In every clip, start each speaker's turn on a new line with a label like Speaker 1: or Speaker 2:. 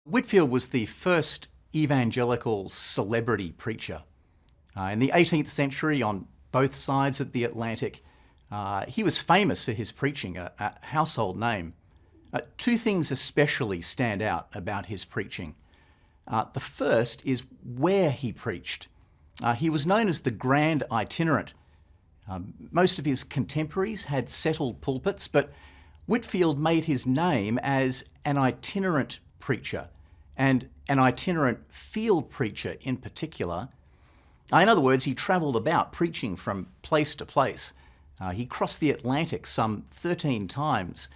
Speaker 1: Whitefield was the first evangelical celebrity preacher. In the 18th century, on both sides of the Atlantic, he was famous for his preaching, a household name. Two things especially stand out about his preaching. The first is where he preached. He was known as the Grand Itinerant. Most of his contemporaries had settled pulpits, but Whitefield made his name as an itinerant preacher, and an itinerant field preacher in particular. In other words, he travelled about preaching from place to place. He crossed the Atlantic some 13 times,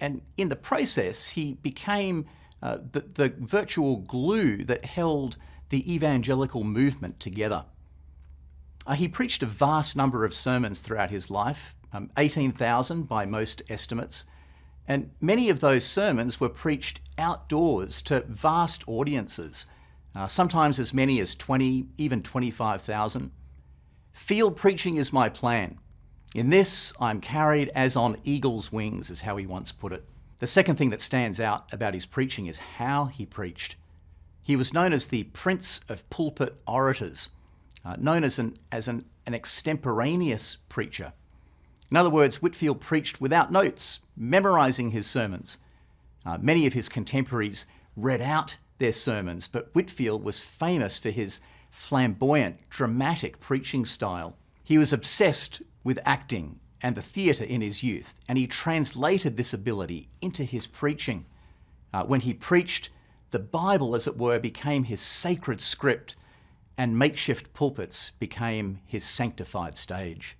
Speaker 1: and in the process he became the virtual glue that held the evangelical movement together. He preached a vast number of sermons throughout his life, 18,000 by most estimates, and many of those sermons were preached outdoors to vast audiences, sometimes as many as 20, even 25,000. Field preaching is my plan. In this, I'm carried as on eagle's wings, is how he once put it. The second thing that stands out about his preaching is how he preached. He was known as the Prince of Pulpit Orators, known as an extemporaneous preacher. In other words, Whitefield preached without notes, memorizing his sermons. Many of his contemporaries read out their sermons, but Whitefield was famous for his flamboyant, dramatic preaching style. He was obsessed with acting and the theatre in his youth, and he translated this ability into his preaching. When he preached, the Bible, as it were, became his sacred script, and makeshift pulpits became his sanctified stage.